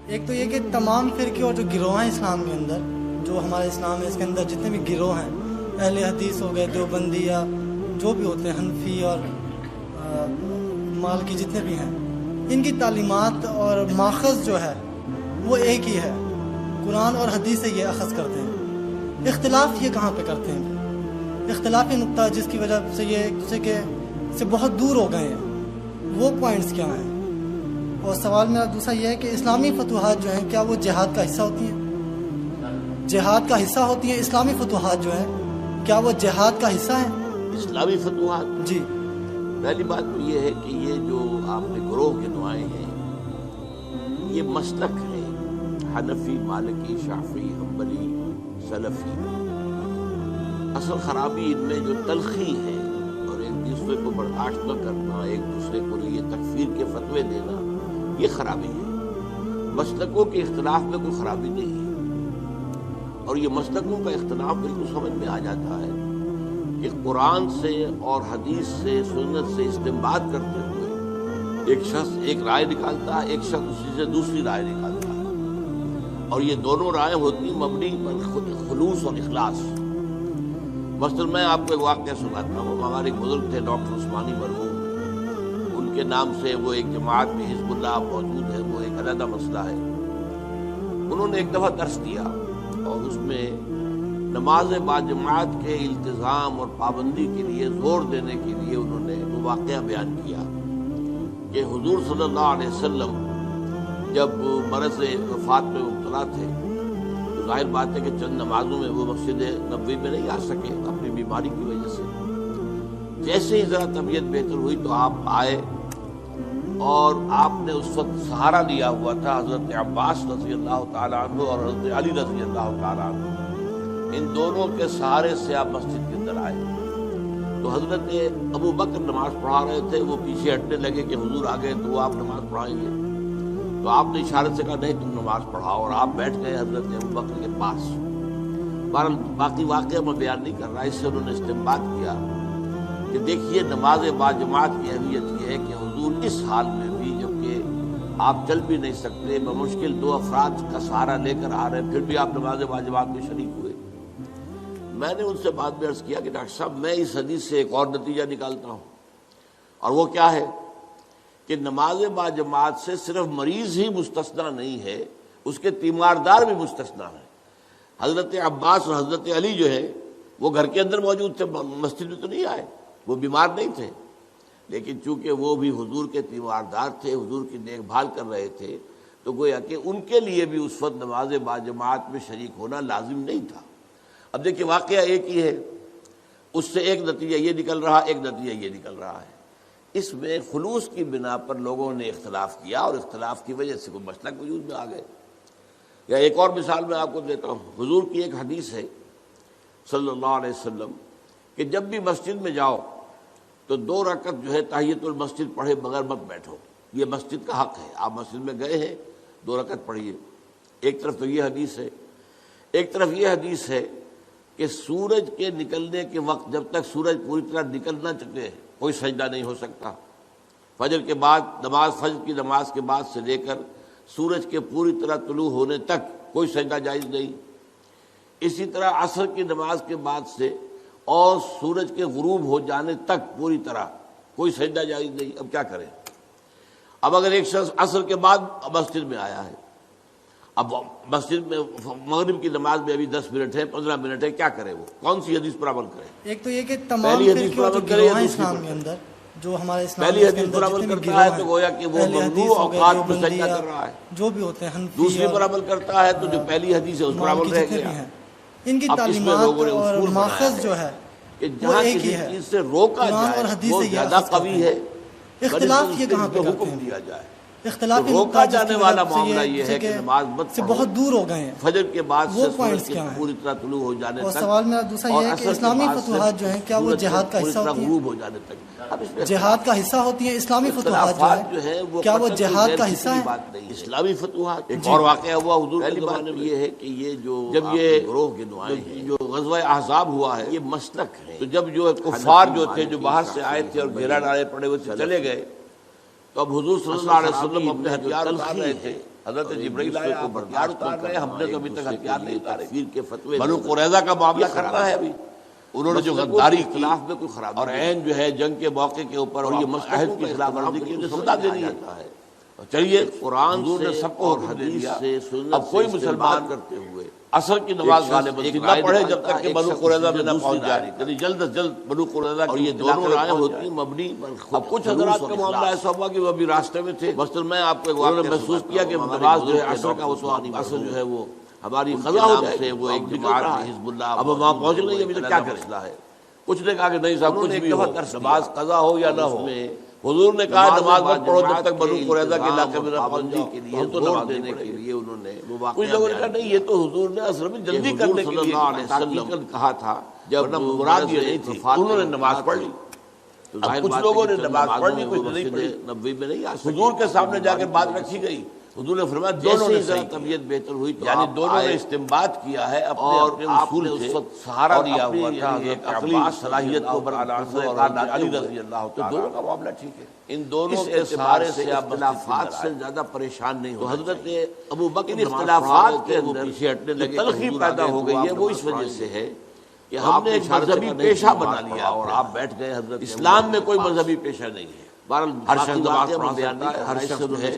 ایک تو یہ کہ تمام فرقے اور جو گروہ ہیں اسلام کے اندر، جو ہمارے اسلام ہے اس کے اندر جتنے بھی گروہ ہیں، اہل حدیث ہو گئے، دیوبندی یا جو بھی ہوتے ہیں، حنفی اور مالکی جتنے بھی ہیں، ان کی تعلیمات اور ماخذ جو ہے وہ ایک ہی ہے، قرآن اور حدیث سے یہ اخذ کرتے ہیں۔ اختلاف یہ کہاں پہ کرتے ہیں؟ اختلافی نقطہ جس کی وجہ سے یہ ایک دوسرے کے سے بہت دور ہو گئے ہیں، وہ پوائنٹس کیا ہیں؟ اور سوال میرا دوسرا یہ ہے کہ اسلامی فتوحات جو ہیں کیا وہ جہاد کا حصہ ہوتی ہیں؟ جہاد کا حصہ ہوتی ہیں اسلامی فتوحات جو ہیں، کیا وہ جہاد کا حصہ ہیں؟ اسلامی فتوحات، جی، پہلی بات تو یہ ہے کہ یہ جو آپ نے گروہ کے نمائے ہیں، یہ مسلک ہے حنفی، مالکی، شافعی، حنبلی، سلفی۔ اصل خرابی ان میں جو تلخی ہے اور ایک دوسرے کو برداشت نہ کرنا، ایک دوسرے کو یہ تکفیر کے فتوے دینا، یہ خرابی ہے۔ مسلکوں کے اختلاف میں کوئی خرابی نہیں ہے، اور یہ مسلکوں کا اختلاف بالکل سمجھ میں آ جاتا ہے کہ قرآن سے اور حدیث سے، سنت سے استنباط کرتے ہوئے ایک شخص ایک رائے نکالتا ہے، ایک شخص اسی سے دوسری رائے نکالتا ہے، اور یہ دونوں رائے ہوتی مبنی پر خلوص اور اخلاص۔ مثلا میں آپ کو ایک واقعہ سناتا ہوں۔ ہمارے ایک بزرگ تھے ڈاکٹر عثمانی مرحوم، ان کے نام سے وہ ایک جماعت میں حزب اللہ موجود ہے، وہ ایک علیحدہ مسئلہ ہے۔ انہوں نے ایک دفعہ درس دیا اور اس میں نماز باجماعت کے التزام اور پابندی کے لیے زور دینے کے لیے انہوں نے وہ واقعہ بیان کیا کہ حضور صلی اللہ علیہ وسلم جب مرض وفات میں مبتلا تھے تو ظاہر بات ہے کہ چند نمازوں میں وہ مسجد نبوی میں نہیں آ سکے اپنی بیماری کی وجہ سے۔ جیسے ہی ذرا طبیعت بہتر ہوئی تو آپ آئے، اور آپ نے اس وقت سہارا لیا ہوا تھا حضرت عباس رضی اللہ تعالیٰ عنہ اور حضرت علی رضی اللہ تعالیٰ عنہ، ان دونوں کے سہارے سے آپ مسجد کے اندر آئے۔ تو حضرت ابو بکر نماز پڑھا رہے تھے، وہ پیچھے ہٹنے لگے کہ حضور آ گئے تو وہ آپ نماز پڑھائیں گے، تو آپ نے اشارے سے کہا نہیں تم نماز پڑھاؤ، اور آپ بیٹھ گئے حضرت ابو بکر کے پاس۔ بہرحال باقی واقعہ میں بیان نہیں کر رہا، اس سے انہوں نے استنباط کیا کہ دیکھیے نماز باجماعت کی اہمیت یہ ہے کہ حضور اس حال میں بھی، جبکہ آپ چل بھی نہیں سکتے، بمشکل دو افراد کا سہارا لے کر آ رہے ہیں، پھر بھی آپ نماز باجماعت میں شریک ہوئے۔ میں نے ان سے بعد میں عرض کیا کہ ڈاکٹر صاحب میں اس حدیث سے ایک اور نتیجہ نکالتا ہوں، اور وہ کیا ہے کہ نماز باجماعت سے صرف مریض ہی مستثنا نہیں ہے، اس کے تیماردار بھی مستثنا ہیں۔ حضرت عباس اور حضرت علی جو ہے وہ گھر کے اندر موجود تھے، مسجد میں تو نہیں آئے، وہ بیمار نہیں تھے، لیکن چونکہ وہ بھی حضور کے تیماردار تھے، حضور کی دیکھ بھال کر رہے تھے، تو گویا کہ ان کے لیے بھی اس وقت نماز باجماعت میں شریک ہونا لازم نہیں تھا۔ اب دیکھیے واقعہ ایک ہی ہے، اس سے ایک نتیجہ یہ نکل رہا، ایک نتیجہ یہ نکل رہا ہے۔ اس میں خلوص کی بنا پر لوگوں نے اختلاف کیا، اور اختلاف کی وجہ سے کوئی مسلک وجود میں آ گئے۔ یا ایک اور مثال میں آپ کو دیتا ہوں، حضور کی ایک حدیث ہے صلی اللہ علیہ وسلم کہ جب بھی مسجد میں جاؤ تو 2 رکعت جو ہے تحیۃ المسجد پڑھے بغیر مت بیٹھو، یہ مسجد کا حق ہے۔ آپ مسجد میں گئے ہیں 2 رکعت پڑھیے۔ ایک طرف تو یہ حدیث ہے، ایک طرف یہ حدیث ہے کہ سورج کے نکلنے کے وقت جب تک سورج پوری طرح نکل نہ چکے کوئی سجدہ نہیں ہو سکتا۔ فجر کے بعد فجر کی نماز کے بعد سے لے کر سورج کے پوری طرح طلوع ہونے تک کوئی سجدہ جائز نہیں۔ اسی طرح عصر کی نماز کے بعد سے اور سورج کے غروب ہو جانے تک پوری طرح کوئی سجدہ جائز نہیں۔ اب کیا کریں؟ اب اگر ایک شخص عصر کے بعد مسجد میں آیا ہے، اب مسجد میں مغرب کی نماز میں ابھی 10 منٹ ہے، 15 منٹ ہے، کیا کرے؟ وہ کون سی حدیث پر عمل کرے؟ ایک تو یہ کہ تمام پہلی حدیث پر فرقے عمل جو کرے یا گروہ ہیں دوسری اسلام پر؟ کے اندر، جو ہمارے اسلام پہلی حدیث پر عمل کرتا ہے تو گویا کہ وہ ممنوع اوقات میں سجدہ کر رہا ہے، جو بھی ہوتے ہیں حنفی، دوسری پر عمل کرتا ہے تو جو پہلی حدیث ہے اس پر عمل رہ گیا۔ ان کی اب اس میں تعلیمات لوگوں نے اور اصول بنایا ماخذ جو ہے کہ وہ جہاں ایک کسی ہی ہے، چیز سے روکا قرآن اور جائے حدیث وہ سے یہ زیادہ اخذ کرتے قوی ہیں۔ ہے، اختلاف یہ کہاں پہ حکم کرتے ہیں؟ دیا جائے۔ اختلافی روکا نقطہ جانے والا معاملہ یہ ہے کہ نماز مت سے پڑھو بہت دور ہو گئے ہیں، فجر کے بعد وہ سے پوائنٹس سورج کیا کے ہیں؟ پوری طرح طلوع ہو جانے اور تک، سوال میرا دوسرا اور یہ ہے عصر کہ کے اسلامی بعد سے فتوحات جو ہیں کیا وہ سورج جہاد کا پوری حصہ طرح ہوتی ہیں؟ غروب ہو جانے تک۔ اب اس میں جہاد کا حصہ ہوتی ہیں اسلامی فتوحات اختلافات جو جو ہیں وہ کیا وہ قطعاً جہاد غیر کا فکری حصہ ہیں؟ بات نہیں ہے۔ اسلامی فتوحات ایک اور واقعہ ہوا حضور کے زمانے میں، یہ ہے کہ یہ جو جب یہ گروہ کے نمائے ہیں، جو غزوہ احزاب ہوا ہے، یہ مسلک ہے۔ تو جب جو کفار جو تھے جو باہر سے آئے تھے اور گھیرا ڈالے پڑے ہوئے تھے چلے گئے، تو اب حضور صلی اللہ علیہ وسلم اپنے ہتھیار اتار رہے تھے، حضرت جبرائیل آئے آپ ہتھیار اتار رہے ہیں، ہم نے تو ابھی تک ہتھیار نہیں اتارے۔ بنو قریظہ کا معاملہ کرنا ہے ابھی، انہوں نے جو غداری کی اور عین جو ہے جنگ کے موقع کے اوپر اور یہ عہد کی خلاف ورزی کی، انہیں سزا دینی ہے۔ چلیے قرآن نے سب کو حکم دے دیا، اب کوئی مسلمان کرتے ہوئے عصر کی نماز غالباً نہ پڑھے جب تک کہ بنو قریظہ میں نہ پہنچ جائے، یعنی جلد از جلد بنو قریظہ اور یہ دونوں رائے ہوتی ہیں مبنی۔ اب کچھ حضرات کا معاملہ ایسا ہوا کہ وہ ابھی راستے میں تھے، مثلا میں آپ کو انہوں نے محسوس کیا کہ نماز جو ہے عصر کا، وہ تو عصر جو ہے وہ ہماری قضا ہو جائے گی، وہ ایک جماعت حزب اللہ، اب وہاں پہنچ نہیں ابھی تک کیا کرے؟ کچھ نے کہا کہ نہیں صاحب کچھ بھی ہو، نماز قضا ہو یا نہ ہو، حضور نے کہا نماز مت پڑھو جب تک بنو قریظہ کے علاقے میں نہ پہنچ جاؤ، ہم تو نماز دینے کے لیے انہوں نے، کچھ لوگوں نے کہا نہیں یہ تو حضور نے اصل میں جلدی کرنے کے لیے تحقیقاً کہا تھا، جب مراد یہ نہیں تھی، انہوں نے نماز پڑھ لی۔ اب کچھ لوگوں نے نماز پڑھ لی، کچھ نہیں پڑھی، نبوی میں نہیں، حضور کے سامنے جا کے بات رکھی گئی، حضور نے فرمایا دونوں نے صحیح، طبیعت بہتر ہوئی، یعنی دونوں نے استنباط کیا ہے اپنے اصول سے، سہارا دیا ہوا تھا ایک عقلی صلاحیت کو برآمد اور علی رضی اللہ تعالیٰ، دونوں کا معاملہ ٹھیک ہے، ان دونوں کے سہارے سے آپ اختلافات سے زیادہ پریشان نہیں ہو۔ حضرت ابو بکر اختلافات کے اندر پیچھے ہٹنے لگے، تلخی پیدا ہو گئی ہے، وہ اس وجہ سے ہے کہ ہم نے ایک مذہبی پیشہ بنا لیا اور آپ بیٹھ گئے۔ حضرت اسلام میں کوئی مذہبی پیشہ نہیں ہے، ہر شخص ہر شخص ہے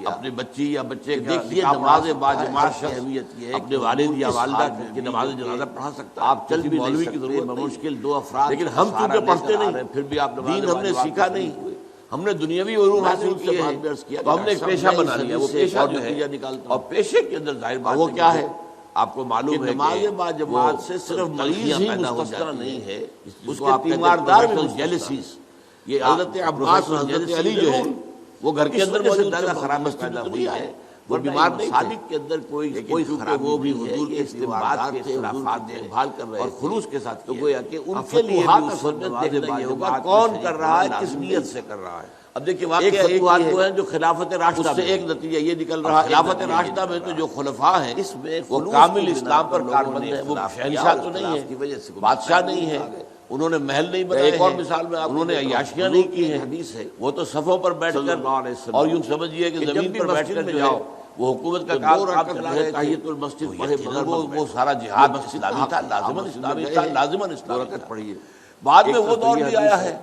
اپنی بچی یا بچے کے نماز باجماعت کی اہمیت یہ ہے، اپنے والد یا والدہ کی نماز جنازہ پڑھا سکتا ہے، آپ چل بھی مولوی کی ضرورت بمشکل دو افراد، لیکن ہم چونکہ پڑھتے نہیں، پھر بھی آپ دین ہم نے سیکھا نہیں، ہم نے دنیاوی علوم حاصل کیے ہیں، تو ہم نے ایک پیشہ بنا لیا، وہ پیشہ جو ہے، اور پیشے کے اندر ظاہر بات وہ کیا ہے آپ کو معلوم ہے، نماز باجماعت سے صرف مریض ہی مستثنی نہیں ہے، اس کے تیماردار میں جیلسیز، یہ حضرت عباس اور حضرت علی جو ہے وہ گھر کے اندر زیادہ خرابی پیدا ہوئی ہے، وہ بیمار نہیں، صادق کے اندر کوئی خرابی، وہ بھی حضور کے استنباط کے خلافات دیکھبھال کر رہے اور خلوص کے ساتھ، تو گویا کہ ان کے لیے بھی اس وقت دیکھنا یہ ہوگا کون کر رہا ہے، کس نیت سے کر رہا ہے۔ اب دیکھیے واقعہ فتوحات وہ ہیں جو خلافت راشدہ سے ایک نتیجہ یہ نکل رہا ہے، خلافت راشدہ میں تو جو خلفاء ہیں اس میں وہ کامل اسلام پر کاربند ہیں، وہ شہنشاہ تو نہیں ہے، بادشاہ نہیں ہے، انہوں نے محل نہیں بنائے، ایک اور مثال میں انہوں نے عیاشیاں نہیں کی ہیں، حدیث ہے وہ تو صفوں پر بیٹھ کر اور یوں سمجھیے کہ زمین پر بیٹھ کر جو ہے وہ حکومت کا کام چلا رہے، تحیۃ المسجد پڑھے، مگر وہ سارا جہاد اسلامی تھا، لازماً اسلامی تھا، لازماً اسلامی پڑھیے۔ بعد میں وہ دور بھی آیا ہے،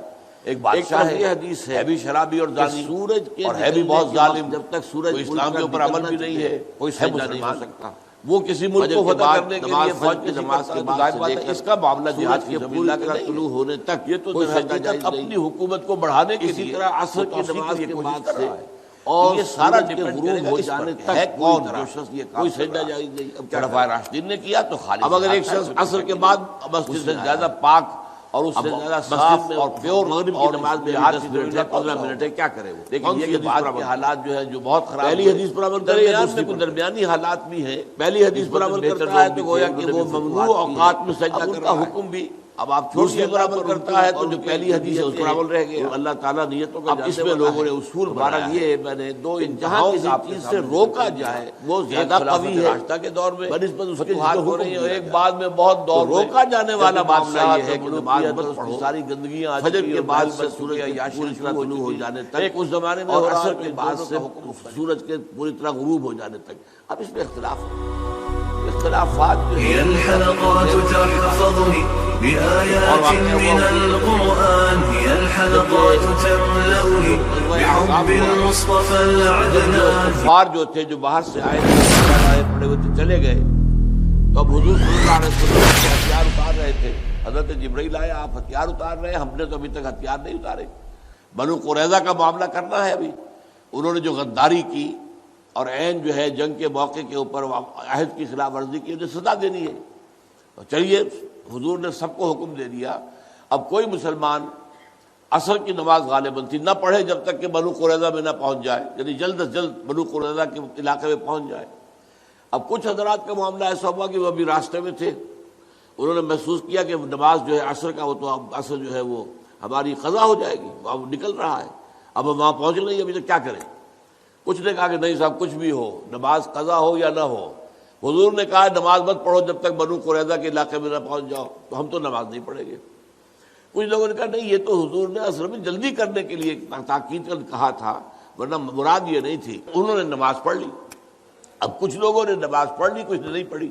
ایک بادشاہ ہے، حدیث ہے بھی شرابی اور زانی سورج کے اور ہے بھی بہت ظالم، جب تک سورج اسلام کے اوپر عمل بھی نہیں ہے کوئی سجدہ نہیں ہو سکتا، وہ کسی ملک کو فتح کرنے کے لیے فوج کی جماعت کے بعد اس کا معاملہ جہاد کی پوری طرح طلوع ہونے تک یہ تو اپنی حکومت کو بڑھانے کی اسی طرح عصر کی نماز کے بعد سے اور یہ سارا غروب ہو جانے تک کون کوئی سجدہ جائز نہیں۔ اب خلفائے راشدین نے کیا تو خالی، اب اگر ایک شخص عصر کے بعد مسجد سے زیادہ پاک اور اس سے زیادہ صاف اور پیور مغرب کی نماز میں 15 منٹ ہے، کیا کرے وہ؟ لیکن یہ بعد کے حالات جو ہیں جو بہت خراب، پہلی حدیث پر عمل کرے یا دوسری درمیانی حالات بھی ہیں، پہلی حدیث پر عمل کرتا ہے تو گویا کہ وہ ممنوع اوقات میں سجدہ کر رہا ہے، حکم بھی اب آپ چھوٹی پر عمل کرتا ہے تو جو پہلی حدیث ہے اس پر عمل رہ گیا، اللہ تعالیٰ نیتوں کا، اب اس میں لوگوں نے اصول بارہ یہ میں نے دو انتہاؤں کسی چیز سے روکا جائے وہ زیادہ قوی ہے راشدہ کے دور میں بنسبت اس کے فتوحات ہو رہی ہیں، ایک بعد میں بہت دور روکا جانے والا معاملہ یہ ہے کہ نماز مت پڑھو، ساری گندگیاں فجر کے بعد سے سورج پوری طرح طلوع ہو جانے تک، ایک اس زمانے میں اور عصر کے بعد سے سورج کے پوری طرح غروب ہو جانے تک۔ اب اس میں اختلافات هي الحلقات تحفظني بآيات من القرآن، هي الحلقات تملأني بحب المصطفى العدنان۔ کفار جو تھے جو باہر سے آئے پڑے ہوئے تھے چلے گئے، تو اب حضور صلی اللہ علیہ وسلم ہتھیار اتار رہے تھے، حضرت جبرائیل آئے آپ ہتھیار اتار رہے ہیں، ہم نے تو ابھی تک ہتھیار نہیں اتارے۔ بنو قریظہ کا معاملہ کرنا ہے ابھی، انہوں نے جو غداری کی اور عین جو ہے جنگ کے موقع کے اوپر عہد کی خلاف ورزی کی، انہیں سزا دینی ہے۔ چلیے حضور نے سب کو حکم دے دیا، اب کوئی مسلمان عصر کی نماز غالباً تھی نہ پڑھے جب تک کہ بنو قریظہ میں نہ پہنچ جائے، یعنی جلد از جلد بنو قریظہ کے علاقے میں پہنچ جائے۔ اب کچھ حضرات کا معاملہ ایسا ہوا کہ وہ ابھی راستے میں تھے، انہوں نے محسوس کیا کہ نماز جو ہے عصر کا، وہ تو اب عصر جو ہے وہ ہماری قضا ہو جائے گی، اب نکل رہا ہے، اب ہم وہاں پہنچ نہیں ابھی تک کیا کریں؟ کچھ نے کہا کہ نہیں صاحب کچھ بھی ہو، نماز قضا ہو یا نہ ہو، حضور نے کہا نماز مت پڑھو جب تک بنو قریظہ کے علاقے میں نہ پہنچ جاؤ، تو ہم تو نماز نہیں پڑھیں گے۔ کچھ لوگوں نے کہا نہیں یہ تو حضور نے اصل میں جلدی کرنے کے لیے تاکید کر کہا تھا، ورنہ مراد یہ نہیں تھی، انہوں نے نماز پڑھ لی۔ اب کچھ لوگوں نے نماز پڑھ لی، کچھ نے نہیں پڑھی،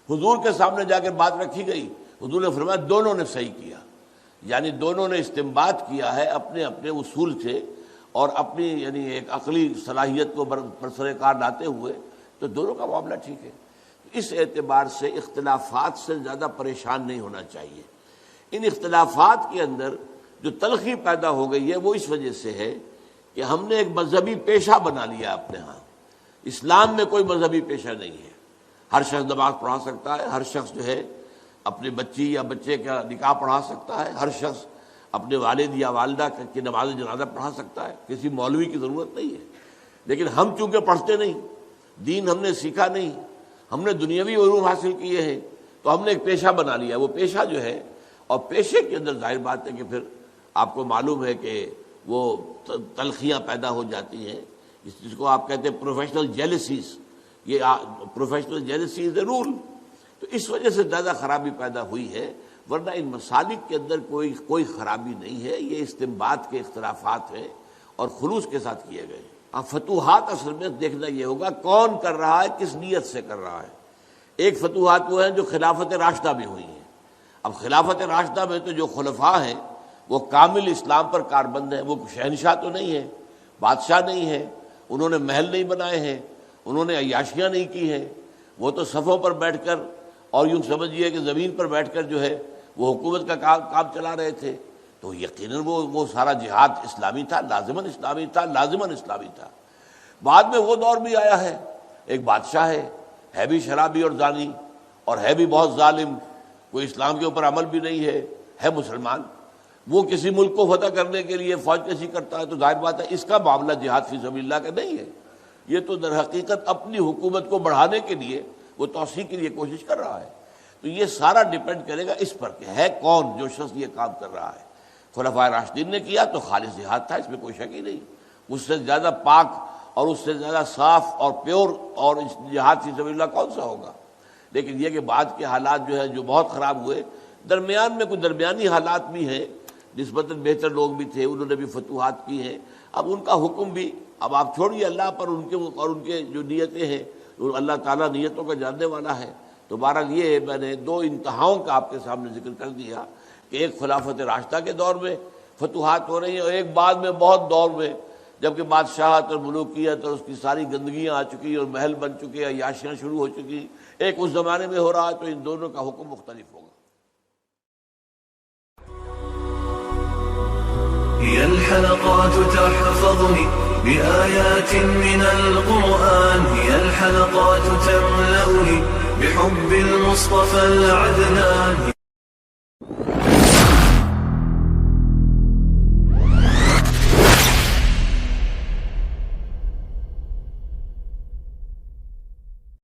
حضور کے سامنے جا کے بات رکھی گئی، حضور نے فرمایا دونوں نے صحیح کیا، یعنی دونوں نے استنباط کیا ہے اپنے اپنے اصول سے اور اپنی یعنی ایک عقلی صلاحیت کو برسر کار لاتے ہوئے، تو دونوں کا معاملہ ٹھیک ہے۔ اس اعتبار سے اختلافات سے زیادہ پریشان نہیں ہونا چاہیے۔ ان اختلافات کے اندر جو تلخی پیدا ہو گئی ہے وہ اس وجہ سے ہے کہ ہم نے ایک مذہبی پیشہ بنا لیا اپنے ہاں۔ اسلام میں کوئی مذہبی پیشہ نہیں ہے، ہر شخص نماز پڑھا سکتا ہے، ہر شخص جو ہے اپنی بچی یا بچے کا نکاح پڑھا سکتا ہے، ہر شخص اپنے والد یا والدہ کی نماز جنازہ پڑھا سکتا ہے، کسی مولوی کی ضرورت نہیں ہے۔ لیکن ہم چونکہ پڑھتے نہیں، دین ہم نے سیکھا نہیں، ہم نے دنیاوی علوم حاصل کیے ہیں، تو ہم نے ایک پیشہ بنا لیا۔ وہ پیشہ جو ہے، اور پیشے کے اندر ظاہر بات ہے کہ پھر آپ کو معلوم ہے کہ وہ تلخیاں پیدا ہو جاتی ہیں، جس کو آپ کہتے ہیں پروفیشنل جیلسیز، یہ پروفیشنل جیلسی از اے رول۔ تو اس وجہ سے زیادہ خرابی پیدا ہوئی ہے، ورنہ ان مسالک کے اندر کوئی خرابی نہیں ہے، یہ استنباط کے اختلافات ہیں اور خلوص کے ساتھ کیے گئے۔ اب فتوحات اصل میں دیکھنا یہ ہوگا کون کر رہا ہے، کس نیت سے کر رہا ہے۔ ایک فتوحات وہ ہیں جو خلافت راشدہ میں ہوئی ہیں۔ اب خلافت راشدہ میں تو جو خلفاء ہیں وہ کامل اسلام پر کاربند ہیں، وہ شہنشاہ تو نہیں ہے، بادشاہ نہیں ہے، انہوں نے محل نہیں بنائے ہیں، انہوں نے عیاشیاں نہیں کی ہیں، وہ تو صفوں پر بیٹھ کر اور یوں سمجھیے کہ زمین پر بیٹھ کر جو ہے وہ حکومت کا کام چلا رہے تھے، تو یقیناً وہ سارا جہاد اسلامی تھا، لازماً اسلامی تھا۔ بعد میں وہ دور بھی آیا ہے، ایک بادشاہ ہے بھی شرابی اور زانی اور ہے بھی بہت ظالم، کوئی اسلام کے اوپر عمل بھی نہیں ہے مسلمان، وہ کسی ملک کو فتح کرنے کے لیے فوج کشی کرتا ہے، تو ظاہر بات ہے اس کا معاملہ جہاد فی سبیل اللہ کا نہیں ہے، یہ تو در حقیقت اپنی حکومت کو بڑھانے کے لیے وہ توسیع کے لیے کوشش کر رہا ہے۔ تو یہ سارا ڈیپینڈ کرے گا اس پر کہ ہے کون جو شخص یہ کام کر رہا ہے۔ خلفائے راشدین نے کیا تو خالص جہاد تھا، اس میں کوئی شک ہی نہیں، اس سے زیادہ پاک اور اس سے زیادہ صاف اور پیور اور جہاد فی سبیل اللہ کون سا ہوگا۔ لیکن یہ کہ بعد کے حالات جو ہے جو بہت خراب ہوئے، درمیان میں کچھ درمیانی حالات بھی ہیں، نسبتاً بہتر لوگ بھی تھے، انہوں نے بھی فتوحات کی ہیں، اب ان کا حکم بھی اب آپ چھوڑیے اللہ پر، ان کے جو نیتیں ہیں، اللہ تعالیٰ نیتوں کا جاننے والا ہے۔ تو بہرحال یہ میں نے دو انتہاؤں کا آپ کے سامنے ذکر کر دیا کہ ایک خلافت راشدہ کے دور میں فتوحات ہو رہی ہیں اور ایک بعد میں بہت دور میں جبکہ بادشاہت اور ملوکیت اور اس کی ساری گندگیاں آ چکی اور محل بن چکے، عیاشیاں شروع ہو چکی، ایک اس زمانے میں ہو رہا ہے، تو ان دونوں کا حکم مختلف ہوگا۔ هي الحلقات تحفظني بآيات من القرآن، هي الحلقات تملأني بحب المصطفى العدنان.